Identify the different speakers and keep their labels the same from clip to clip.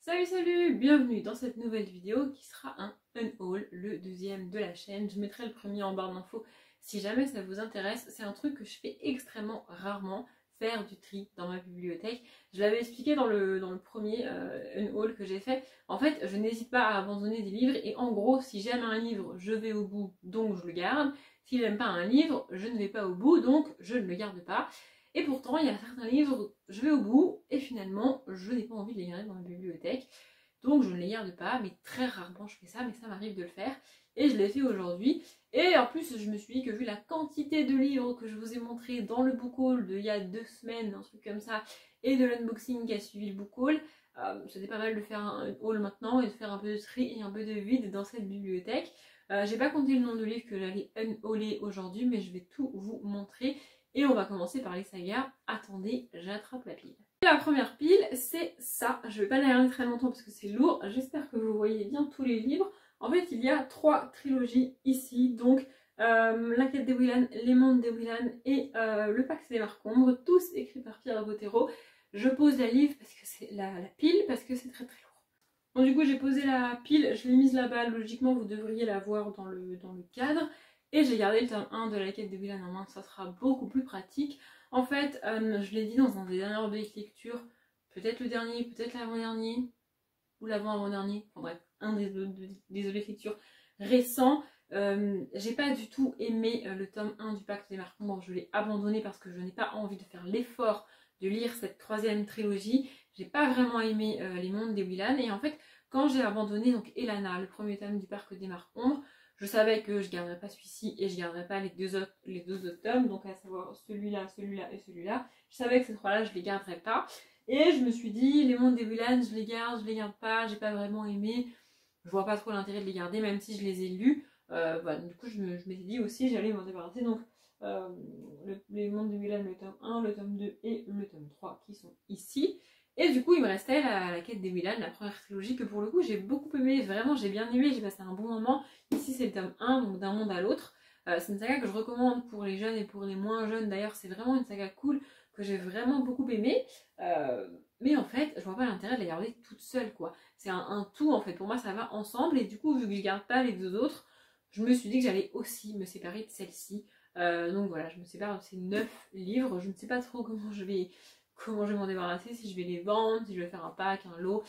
Speaker 1: Salut, bienvenue dans cette nouvelle vidéo qui sera un unhaul, le deuxième de la chaîne. Je mettrai le premier en barre d'infos si jamais ça vous intéresse. C'est un truc que je fais extrêmement rarement, faire du tri dans ma bibliothèque. Je l'avais expliqué dans le premier unhaul que j'ai fait. En fait, je n'hésite pas à abandonner des livres et en gros, si j'aime un livre, je vais au bout, donc je le garde. Si j'aime pas un livre, je ne vais pas au bout, donc je ne le garde pas. Et pourtant, il y a certains livres, je vais au bout et finalement, je n'ai pas envie de les garder dans ma bibliothèque. Donc je ne les garde pas, mais très rarement je fais ça, mais ça m'arrive de le faire. Et je l'ai fait aujourd'hui. Et en plus, je me suis dit que vu la quantité de livres que je vous ai montré dans le book haul d'il y a 2 semaines, un truc comme ça, et de l'unboxing qui a suivi le book haul, c'était pas mal de faire un haul maintenant et de faire un peu de tri et un peu de vide dans cette bibliothèque. J'ai pas compté le nombre de livres que j'allais unhauler aujourd'hui, mais je vais tout vous montrer. Et on va commencer par les sagas. Attendez, j'attrape la pile. La première pile, c'est ça. Je vais pas la regarder très longtemps parce que c'est lourd. J'espère que vous voyez bien tous les livres. En fait, il y a 3 trilogies ici. Donc, La Quête des Whelan, Les Mondes des Whelan et Le Pacte des Marcombres. Tous écrits par Pierre Bottero. Je pose la livre parce que c'est la pile parce que c'est très très lourd. Bon, du coup, j'ai posé la pile. Je l'ai mise là-bas. Logiquement, vous devriez la voir dans le cadre. Et j'ai gardé le tome 1 de La Quête des Whelan en main, ça sera beaucoup plus pratique. En fait, je l'ai dit dans un des dernières lectures, peut-être le dernier, peut-être l'avant-dernier, ou l'avant-avant-dernier, enfin bref, un des lectures récents. J'ai pas du tout aimé le tome 1 du Pacte des Marcombres, je l'ai abandonné parce que je n'ai pas envie de faire l'effort de lire cette 3e trilogie. J'ai pas vraiment aimé Les Mondes des Whelan, et en fait, quand j'ai abandonné donc Elana, le premier tome du Parc des Marcombres, je savais que je garderais pas celui-ci et je garderais pas les deux autres tomes, donc à savoir celui-là, celui-là et celui-là. Je savais que ces 3-là, je les garderais pas. Et je me suis dit, Les Mondes des Whelan, je les garde pas, j'ai pas vraiment aimé. Je vois pas trop l'intérêt de les garder, même si je les ai lus. Voilà, du coup, je m'étais dit aussi, j'allais m'en débarrasser. Donc, Les Mondes des Whelan, le tome 1, le tome 2 et le tome 3 qui sont ici. Et du coup, il me restait la Quête des Whelan, la première trilogie que pour le coup, j'ai beaucoup aimé. Vraiment, j'ai bien aimé, j'ai passé un bon moment. Ici, c'est le tome 1, donc d'un monde à l'autre. C'est une saga que je recommande pour les jeunes et pour les moins jeunes. D'ailleurs, c'est vraiment une saga cool que j'ai vraiment beaucoup aimé. Mais en fait, je vois pas l'intérêt de la garder toute seule, quoi. C'est un tout, en fait. Pour moi, ça va ensemble. Et du coup, vu que je garde pas les deux autres, je me suis dit que j'allais aussi me séparer de celle-ci. Donc voilà, je me sépare de ces 9 livres. Je ne sais pas trop comment je vais m'en débarrasser, si je vais les vendre, si je vais faire un pack, un lot.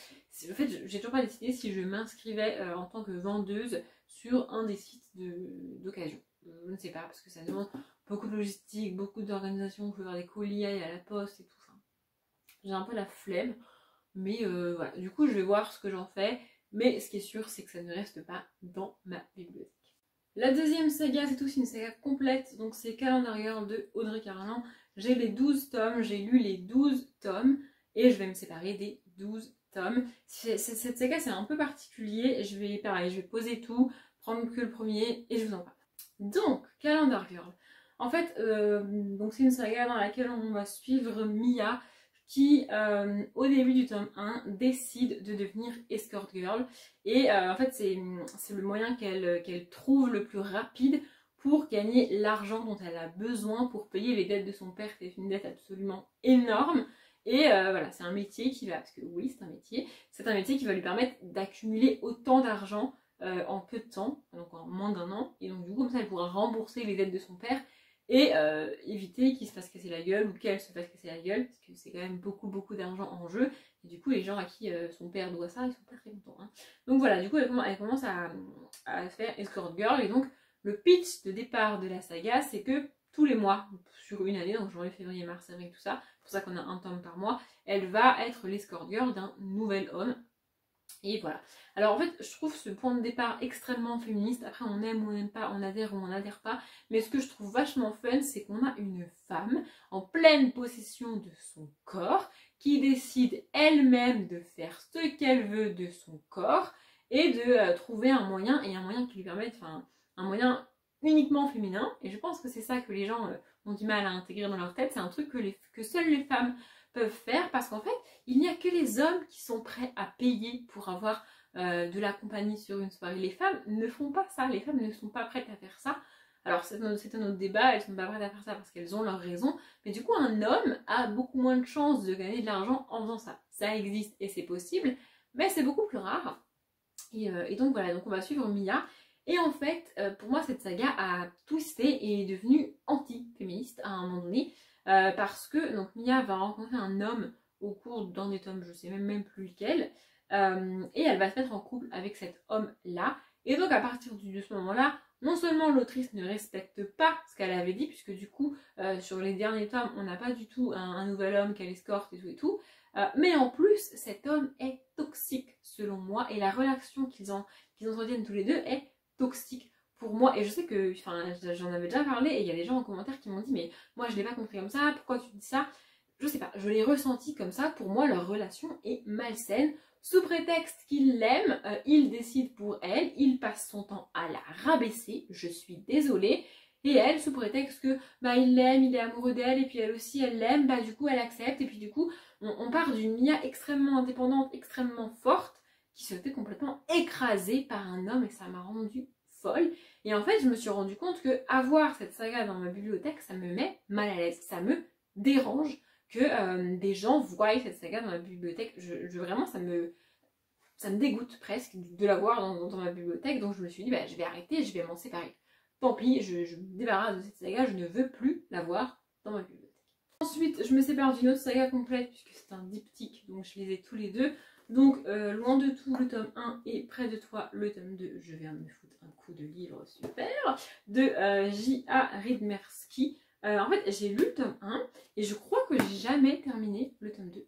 Speaker 1: En fait, j'ai toujours pas décidé si je m'inscrivais en tant que vendeuse sur un des sites d'occasion. Je ne sais pas, parce que ça demande beaucoup de logistique, beaucoup d'organisation, il faut faire des colis à la poste et tout ça. J'ai un peu la flemme, mais voilà. Du coup, je vais voir ce que j'en fais, mais ce qui est sûr, c'est que ça ne reste pas dans ma bibliothèque. La deuxième saga, c'est aussi une saga complète, donc c'est Calendar Girl de Audrey Carlin. J'ai les 12 tomes, j'ai lu les 12 tomes, et je vais me séparer des 12 tomes. Cette saga, c'est un peu particulier, je vais poser tout, prendre que le premier, et je vous en parle. Donc, Calendar Girl. En fait, donc c'est une saga dans laquelle on va suivre Mia, qui, au début du tome 1, décide de devenir escort girl. Et en fait, c'est le moyen qu'elle trouve le plus rapide pour gagner l'argent dont elle a besoin pour payer les dettes de son père, qui est une dette absolument énorme. Et voilà, c'est un métier qui va, parce que oui, c'est un métier qui va lui permettre d'accumuler autant d'argent en peu de temps, donc en moins d'1 an. Et donc du coup, comme ça, elle pourra rembourser les dettes de son père et éviter qu'il se fasse casser la gueule ou qu'elle se fasse casser la gueule, parce que c'est quand même beaucoup d'argent en jeu, et du coup les gens à qui son père doit ça, ils sont pas très contents, hein. Donc voilà, du coup elle commence à faire escort girl, et donc le pitch de départ de la saga, c'est que tous les mois, sur une année, donc janvier, février, mars, avril, tout ça, c'est pour ça qu'on a un tome par mois, elle va être l'escort girl d'un nouvel homme. Et voilà. Alors en fait, je trouve ce point de départ extrêmement féministe. Après, on aime ou on n'aime pas, on adhère ou on n'adhère pas. Mais ce que je trouve vachement fun, c'est qu'on a une femme en pleine possession de son corps qui décide elle-même de faire ce qu'elle veut de son corps et de trouver un moyen, et un moyen qui lui permette, enfin, un moyen uniquement féminin. Et je pense que c'est ça que les gens ont du mal à intégrer dans leur tête. C'est un truc que seules les femmes peuvent faire, parce qu'en fait, il n'y a que les hommes qui sont prêts à payer pour avoir de la compagnie sur une soirée. Les femmes ne font pas ça, les femmes ne sont pas prêtes à faire ça. Alors c'est un autre débat, elles sont pas prêtes à faire ça parce qu'elles ont leurs raisons, mais du coup un homme a beaucoup moins de chances de gagner de l'argent en faisant ça. Ça existe et c'est possible, mais c'est beaucoup plus rare. Et donc voilà, donc on va suivre Mia. Et en fait, pour moi, cette saga a twisté et est devenue anti-féministe à un moment donné. Parce que donc Mia va rencontrer un homme au cours d'un des tomes, je sais même plus lequel. Et elle va se mettre en couple avec cet homme-là. Et donc à partir de ce moment-là, non seulement l'autrice ne respecte pas ce qu'elle avait dit, puisque du coup, sur les derniers tomes, on n'a pas du tout un nouvel homme qu'elle escorte et tout. Mais en plus, cet homme est toxique selon moi, et la relation qu'ils entretiennent tous les deux est toxique pour moi. Et je sais que, enfin, j'en avais déjà parlé, et il y a des gens en commentaire qui m'ont dit, mais moi je l'ai pas compris comme ça, pourquoi tu dis ça? Je sais pas, je l'ai ressenti comme ça. Pour moi, leur relation est malsaine. Sous prétexte qu'il l'aime, il décide pour elle, il passe son temps à la rabaisser, je suis désolée. Et elle, sous prétexte que bah il l'aime, il est amoureux d'elle, et puis elle aussi elle l'aime, bah du coup elle accepte, et puis du coup on part d'une Mia extrêmement indépendante, extrêmement forte, qui se fait complètement écraser par un homme, et ça m'a rendue folle. Et en fait je me suis rendu compte que avoir cette saga dans ma bibliothèque, ça me met mal à l'aise, ça me dérange que des gens voient cette saga dans ma bibliothèque. Vraiment ça me dégoûte presque de l'avoir dans ma bibliothèque. Donc je me suis dit bah, je vais arrêter, je vais m'en séparer. Tant pis, je me débarrasse de cette saga, je ne veux plus l'avoir dans ma bibliothèque. Ensuite, je me sépare d'une autre saga complète, puisque c'est un diptyque, donc je les ai tous les deux. Donc, loin de tout, le tome 1 et près de toi, le tome 2. Je viens de me foutre un coup de livre super, de J.A. Ridmersky. En fait, j'ai lu le tome 1, et je crois que j'ai jamais terminé le tome 2.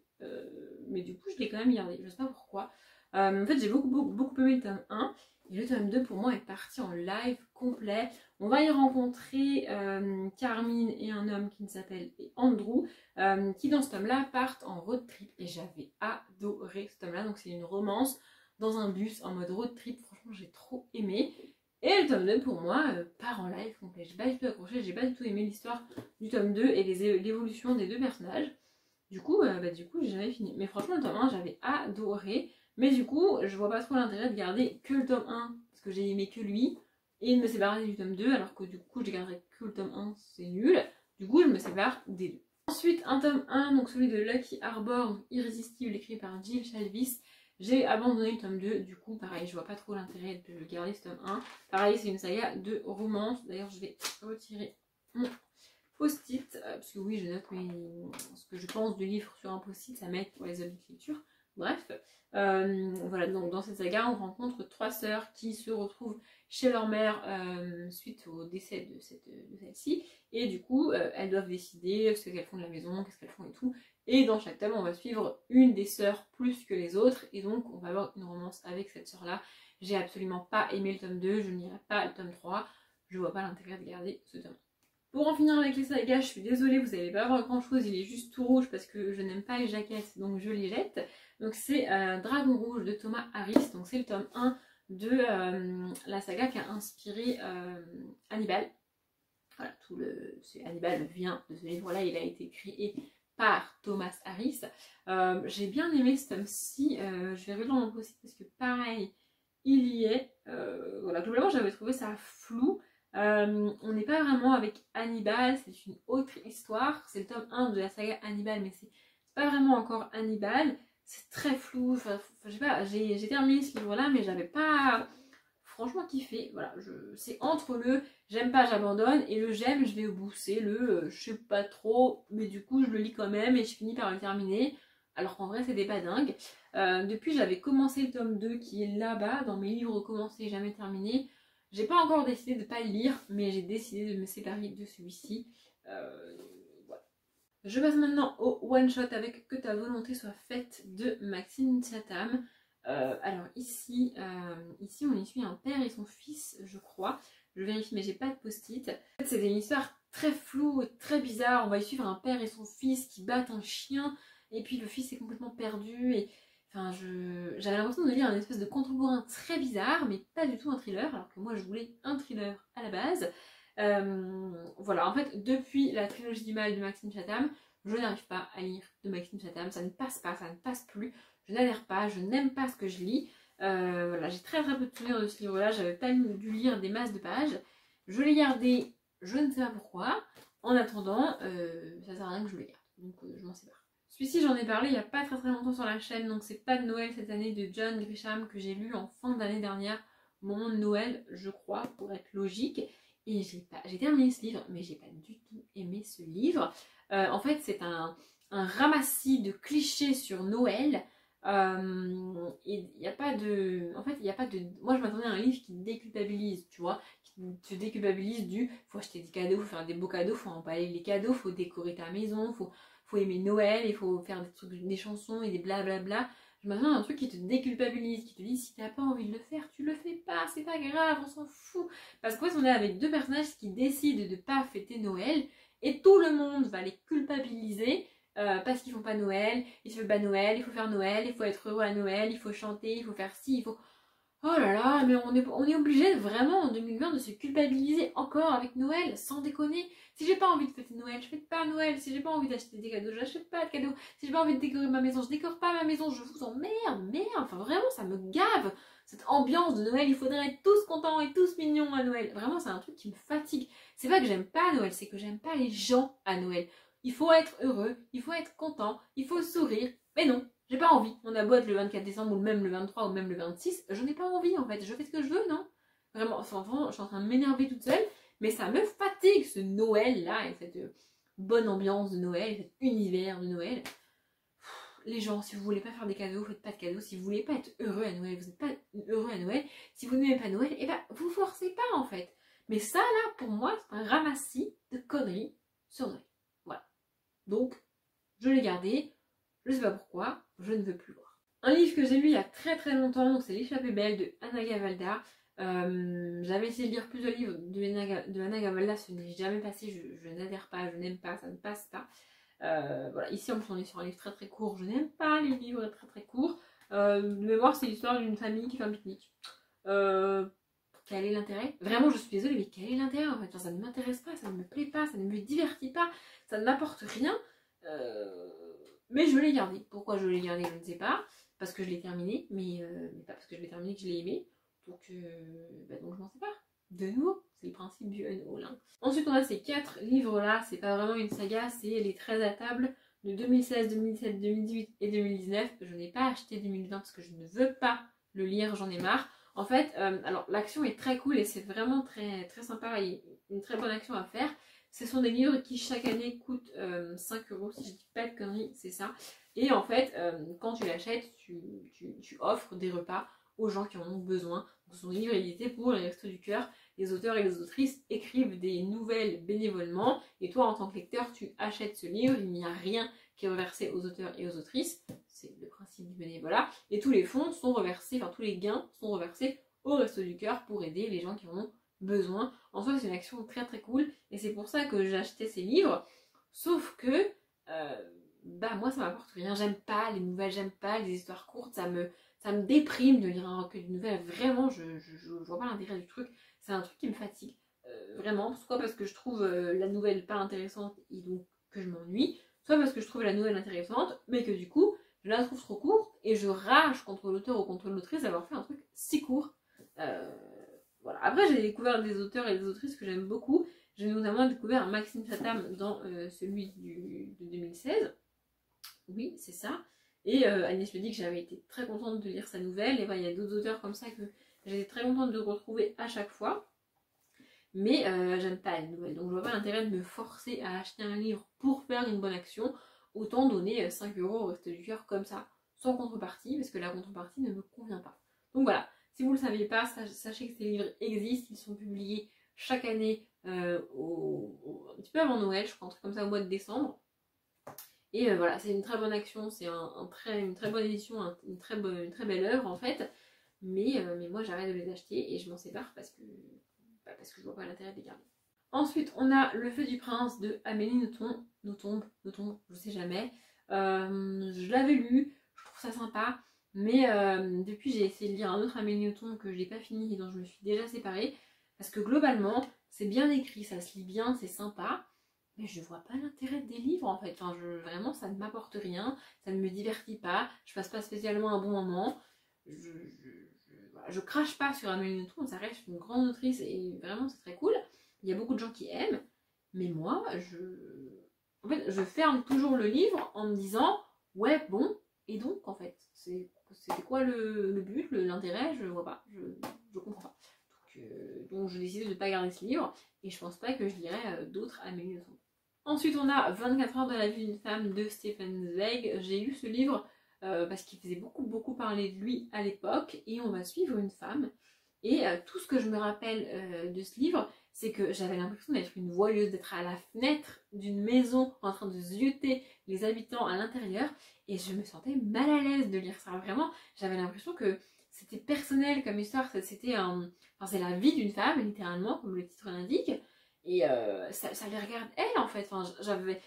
Speaker 1: Mais du coup, je l'ai quand même gardé, je sais pas pourquoi. En fait, j'ai beaucoup aimé le tome 1. Et le tome 2 pour moi est parti en live complet. On va y rencontrer Carmine et un homme qui s'appelle Andrew, qui dans ce tome-là partent en road trip. Et j'avais adoré ce tome-là. Donc c'est une romance dans un bus en mode road trip. Franchement, j'ai trop aimé. Et le tome 2 pour moi part en live complet. J'ai pas du tout accroché, j'ai pas du tout aimé l'histoire du tome 2 et l'évolution des deux personnages. Du coup, j'ai jamais fini. Mais franchement, le tome 1, j'avais adoré. Mais du coup, je vois pas trop l'intérêt de garder que le tome 1, parce que j'ai aimé que lui, et de me séparer du tome 2, alors que du coup, je garderai que le tome 1, c'est nul. Du coup, je me sépare des deux. Ensuite, un tome 1, donc celui de Lucky Arbor, Irrésistible, écrit par Jill Shalvis. J'ai abandonné le tome 2, du coup, pareil, je vois pas trop l'intérêt de garder ce tome 1. Pareil, c'est une saga de romance. D'ailleurs, je vais retirer mon post-it, parce que oui, je note ce que je pense du livre sur un post-it, ça m'aide pour les habitudes de lecture. Bref, voilà, donc dans cette saga, on rencontre 3 sœurs qui se retrouvent chez leur mère suite au décès de celle-ci. Et du coup, elles doivent décider ce qu'elles font de la maison, qu'est-ce qu'elles font et tout. Et dans chaque tome, on va suivre une des sœurs plus que les autres. Et donc, on va avoir une romance avec cette sœur-là. J'ai absolument pas aimé le tome 2, je n'irai pas le tome 3. Je vois pas l'intérêt de garder ce tome. Pour en finir avec les sagas, je suis désolée, vous n'allez pas avoir grand chose, il est juste tout rouge parce que je n'aime pas les jaquettes, donc je les jette. Donc c'est Dragon Rouge de Thomas Harris, donc c'est le tome 1 de la saga qui a inspiré Hannibal. Voilà, Hannibal vient de ce livre-là, il a été créé par Thomas Harris. J'ai bien aimé ce tome-ci, je vais relire mon post-it parce que pareil, il y est. Voilà, globalement j'avais trouvé ça flou. On n'est pas vraiment avec Hannibal, c'est une autre histoire. C'est le tome 1 de la saga Hannibal, mais c'est pas vraiment encore Hannibal. C'est très flou. Enfin, je sais pas, j'ai terminé ce livre-là, mais j'avais pas franchement kiffé. Voilà, c'est entre le j'aime pas, j'abandonne et le j'aime, je vais au bout. C'est le je sais pas trop, mais du coup, je le lis quand même et je finis par le terminer. Alors qu'en vrai, c'était pas dingue. Depuis, j'avais commencé le tome 2 qui est là-bas, dans mes livres commencés, jamais terminés. J'ai pas encore décidé de ne pas le lire, mais j'ai décidé de me séparer de celui-ci. Voilà. Je passe maintenant au one-shot avec Que ta volonté soit faite de Maxime Chatham. Alors ici, on y suit un père et son fils, je crois. Je vérifie, mais j'ai pas de post-it. En fait, c'est une histoire très floue, très bizarre. On va y suivre un père et son fils qui battent un chien, et puis le fils est complètement perdu. Et enfin, j'avais l'impression de lire un espèce de contemporain très bizarre, mais pas du tout un thriller, alors que moi je voulais un thriller à la base. Voilà, en fait, depuis la trilogie du mal de Maxime Chatham, je n'arrive pas à lire de Maxime Chatham, ça ne passe pas, ça ne passe plus, je n'adhère pas, je n'aime pas ce que je lis. Voilà, j'ai très peu de souvenirs de ce livre-là, j'avais pas dû lire des masses de pages. Je l'ai gardé, je ne sais pas pourquoi. En attendant, ça sert à rien que je le garde, donc je m'en sépare. Celui-ci, j'en ai parlé il n'y a pas très longtemps sur la chaîne, donc c'est pas de Noël cette année de John Grisham que j'ai lu en fin d'année dernière, au moment de Noël, je crois, pour être logique. Et j'ai terminé ce livre, mais j'ai pas du tout aimé ce livre. En fait, c'est un ramassis de clichés sur Noël. Et il n'y a pas de. En fait, il n'y a pas de. Moi, je m'attendais à un livre qui déculpabilise, tu vois, qui te déculpabilise du faut acheter des cadeaux, faut faire des beaux cadeaux, faut emballer les cadeaux, faut décorer ta maison, faut aimer Noël, il faut faire des trucs, des chansons et des blablabla. Je m'attends à un truc qui te déculpabilise, qui te dit si t'as pas envie de le faire, tu le fais pas, c'est pas grave, on s'en fout. Parce qu'en fait, on est avec deux personnages qui décident de pas fêter Noël et tout le monde va les culpabiliser parce qu'ils font pas Noël, il se fait pas Noël, il faut faire Noël, il faut être heureux à Noël, il faut chanter, il faut faire ci, il faut. Oh là là, mais on est obligé vraiment en 2020 de se culpabiliser encore avec Noël, sans déconner. Si j'ai pas envie de fêter Noël, je fête pas Noël. Si j'ai pas envie d'acheter des cadeaux, j'achète pas de cadeaux. Si j'ai pas envie de décorer ma maison, je décore pas ma maison. Je vous emmerde, merde. Enfin vraiment, ça me gave. Cette ambiance de Noël, il faudrait être tous contents et tous mignons à Noël. Vraiment, c'est un truc qui me fatigue. C'est pas que j'aime pas Noël, c'est que j'aime pas les gens à Noël. Il faut être heureux, il faut être content, il faut sourire. Mais non, j'ai pas envie. On a beau être le 24 décembre ou même le 23 ou même le 26, je n'ai pas envie en fait. Je fais ce que je veux, non? Vraiment, enfin, je suis en train de m'énerver toute seule, mais ça me fatigue ce Noël là et cette bonne ambiance de Noël, cet univers de Noël. Les gens, si vous voulez pas faire des cadeaux, faites pas de cadeaux. Si vous voulez pas être heureux à Noël, vous n'êtes pas heureux à Noël. Si vous n'aimez pas Noël, et ben vous forcez pas en fait. Mais ça là, pour moi, c'est un ramassis de conneries sur Noël. Voilà. Donc, je l'ai gardé. Je sais pas pourquoi, je ne veux plus voir. Un livre que j'ai lu il y a très longtemps, c'est L'échappée belle de Anna Gavalda. J'avais essayé de lire plusieurs livres de Anna Gavalda, ce n'est jamais passé, je n'adhère pas, je n'aime pas, ça ne passe pas. Voilà, ici on est sur un livre très court, je n'aime pas les livres très courts. De mémoire, c'est l'histoire d'une famille qui fait un pique-nique. Quel est l'intérêt? Vraiment, je suis désolée, mais quel est l'intérêt en fait? Enfin, ça ne m'intéresse pas, ça ne me plaît pas, ça ne me divertit pas, ça ne m'apporte rien. Mais je l'ai gardé. Pourquoi je l'ai gardé, je ne sais pas. Parce que je l'ai terminé, mais pas parce que je l'ai terminé que je l'ai aimé. Donc je m'en sépare. De nouveau, c'est le principe du unhaul. Hein. Ensuite, on a ces 4 livres-là. C'est pas vraiment une saga, c'est les 13 à table de 2016, 2017, 2018 et 2019. Je n'ai pas acheté 2020 parce que je ne veux pas le lire, j'en ai marre. En fait, alors l'action est très cool et c'est vraiment très sympa et une très bonne action à faire. Ce sont des livres qui chaque année coûtent 5 €, si je dis pas de conneries, c'est ça. Et en fait, quand tu l'achètes, tu offres des repas aux gens qui en ont besoin. Donc, ce sont des livres édités pour les Restos du Cœur. Les auteurs et les autrices écrivent des nouvelles bénévolement. Et toi, en tant que lecteur, tu achètes ce livre. Il n'y a rien qui est reversé aux auteurs et aux autrices. C'est le principe du bénévolat. Et tous les fonds sont reversés, enfin tous les gains sont reversés aux Restos du Cœur pour aider les gens qui en ont besoin. En soi, c'est une action très cool et c'est pour ça que j'ai acheté ces livres. Sauf que moi ça m'apporte rien. J'aime pas les nouvelles, j'aime pas les histoires courtes, ça me déprime de lire un recueil de nouvelles. Vraiment, je vois pas l'intérêt du truc. C'est un truc qui me fatigue. Vraiment, soit parce que je trouve la nouvelle pas intéressante et donc que je m'ennuie, soit parce que je trouve la nouvelle intéressante, mais que du coup, je la trouve trop courte et je rage contre l'auteur ou contre l'autrice d'avoir fait un truc si court. Voilà. Après, j'ai découvert des auteurs et des autrices que j'aime beaucoup. J'ai notamment découvert Maxime Satam dans celui de 2016. Oui, c'est ça. Et Agnès me dit que j'avais été très contente de lire sa nouvelle. Et il y a d'autres auteurs comme ça que j'étais très contente de retrouver à chaque fois. Mais j'aime pas les nouvelles. Donc je vois pas l'intérêt de me forcer à acheter un livre pour faire une bonne action. Autant donner 5 € au Resto du Cœur comme ça, sans contrepartie, parce que la contrepartie ne me convient pas. Donc voilà. Si vous ne le saviez pas, sachez que ces livres existent, ils sont publiés chaque année un petit peu avant Noël, je crois, un truc comme ça au mois de décembre. Et voilà, c'est une très bonne action, c'est une très bonne édition, une très belle œuvre en fait. Mais moi j'arrête de les acheter et je m'en sépare parce que je vois pas l'intérêt de les garder. Ensuite, on a Le Feu du Prince de Amélie Nothomb, je sais jamais. Je l'avais lu, je trouve ça sympa. Mais depuis, j'ai essayé de lire un autre Amélie Nothomb que je n'ai pas fini et dont je me suis déjà séparée. Parce que globalement, c'est bien écrit, ça se lit bien, c'est sympa. Mais je vois pas l'intérêt des livres en fait. Enfin, vraiment, ça ne m'apporte rien, ça ne me divertit pas, je passe pas spécialement un bon moment. Je crache pas sur Amélie Nothomb, ça reste une grande autrice et vraiment c'est très cool. Il y a beaucoup de gens qui aiment, mais moi, en fait, je ferme toujours le livre en me disant ouais, bon, et donc en fait, c'était quoi le but, l'intérêt, je vois pas, je comprends pas. Donc je décide de ne pas garder ce livre et je pense pas que je lirai d'autres à mes 1900. Ensuite, on a 24 heures de la vie d'une femme de Stefan Zweig. J'ai lu ce livre parce qu'il faisait beaucoup parler de lui à l'époque et on va suivre une femme. Et tout ce que je me rappelle de ce livre, c'est que j'avais l'impression d'être une voyeuse, d'être à la fenêtre d'une maison en train de zioter les habitants à l'intérieur et je me sentais mal à l'aise de lire ça. Vraiment, j'avais l'impression que c'était personnel comme histoire, c'était enfin, c'est la vie d'une femme, littéralement, comme le titre l'indique. Et ça les regarde elle en fait. Enfin,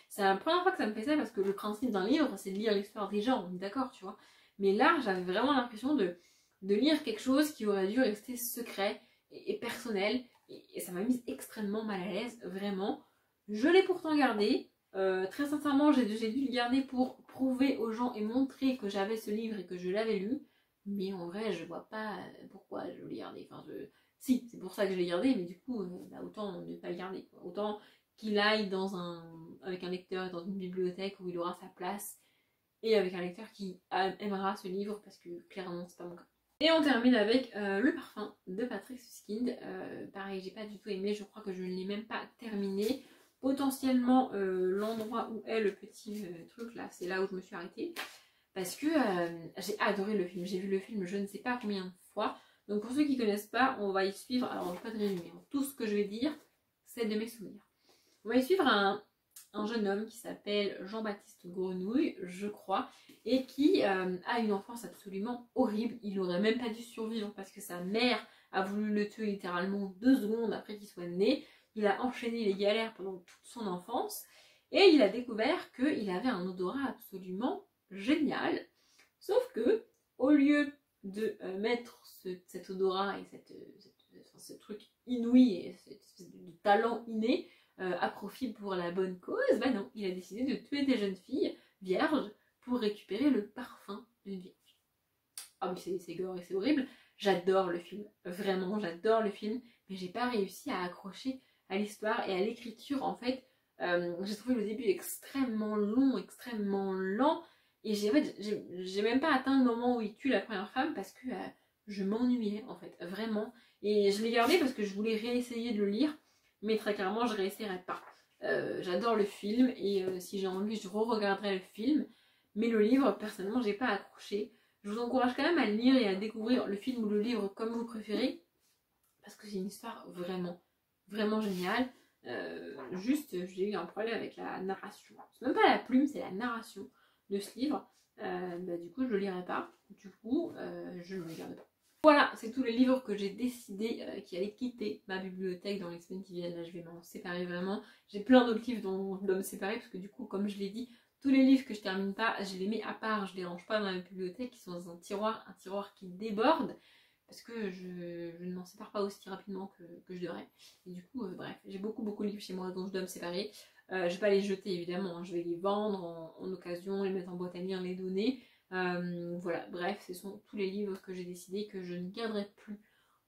Speaker 1: c'est la première fois que ça me fait ça parce que le principe d'un livre c'est de lire l'histoire des gens, on est d'accord, tu vois. Mais là, j'avais vraiment l'impression de lire quelque chose qui aurait dû rester secret et personnel. Et ça m'a mise extrêmement mal à l'aise, vraiment. Je l'ai pourtant gardé. Très sincèrement, j'ai dû le garder pour prouver aux gens et montrer que j'avais ce livre et que je l'avais lu. Mais en vrai, je vois pas pourquoi je l'ai gardé. Enfin, si, c'est pour ça que je l'ai gardé, mais du coup, bah, autant ne pas le garder, quoi. Autant qu'il aille avec un lecteur dans une bibliothèque où il aura sa place et avec un lecteur qui aimera ce livre parce que clairement, c'est pas mon cas. Et on termine avec Le parfum de Patrick Suskind. Pareil, j'ai pas du tout aimé, je crois que je ne l'ai même pas terminé. Potentiellement, l'endroit où est le petit truc là, c'est là où je me suis arrêtée. Parce que j'ai adoré le film. J'ai vu le film je ne sais pas combien de fois. Donc pour ceux qui ne connaissent pas, on va y suivre. Alors je ne vais pas de résumé. Tout ce que je vais dire, c'est de mes souvenirs. On va y suivre un jeune homme qui s'appelle Jean-Baptiste Grenouille, je crois, et qui a une enfance absolument horrible. Il n'aurait même pas dû survivre parce que sa mère a voulu le tuer littéralement 2 secondes après qu'il soit né. Il a enchaîné les galères pendant toute son enfance et il a découvert qu'il avait un odorat absolument génial. Sauf que, au lieu de mettre cet odorat et ce truc inouï et cette espèce de talent inné à profit pour la bonne cause, bah non, il a décidé de tuer des jeunes filles vierges pour récupérer le parfum d'une vierge. Ah oui, c'est gore et c'est horrible. J'adore le film, vraiment j'adore le film, mais j'ai pas réussi à accrocher à l'histoire et à l'écriture. En fait, j'ai trouvé le début extrêmement long, extrêmement lent, et j'ai même pas atteint le moment où il tue la première femme parce que je m'ennuyais en fait, vraiment. Et je l'ai gardé parce que je voulais réessayer de le lire, mais très clairement je réessayerai pas. J'adore le film et si j'ai envie je re-regarderai le film, mais le livre personnellement j'ai pas accroché. Je vous encourage quand même à le lire et à découvrir le film ou le livre comme vous préférez, parce que c'est une histoire vraiment géniale. Juste j'ai eu un problème avec la narration, c'est même pas la plume, c'est la narration de ce livre. Du coup je le lirai pas, du coup je ne le garde pas. Voilà, c'est tous les livres que j'ai décidé qui allaient quitter ma bibliothèque dans les semaines qui viennent. Là je vais m'en séparer vraiment. J'ai plein d'autres livres dont je dois me séparer parce que du coup comme je l'ai dit, tous les livres que je termine pas, je les mets à part, je les range pas dans ma bibliothèque, ils sont dans un tiroir qui déborde parce que je ne m'en sépare pas aussi rapidement que je devrais. Et du coup, bref, j'ai beaucoup de livres chez moi dont je dois me séparer. Je vais pas les jeter évidemment, hein. Je vais les vendre en occasion, les mettre en boîte à lire, les donner. Voilà, bref, ce sont tous les livres que j'ai décidé que je ne garderai plus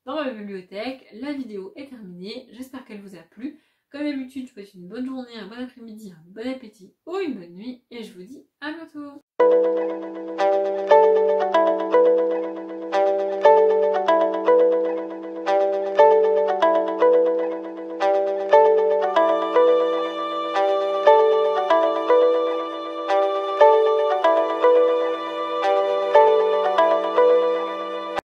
Speaker 1: dans ma bibliothèque. La vidéo est terminée, j'espère qu'elle vous a plu. Comme d'habitude, je vous souhaite une bonne journée, un bon après-midi, un bon appétit ou une bonne nuit et je vous dis à bientôt.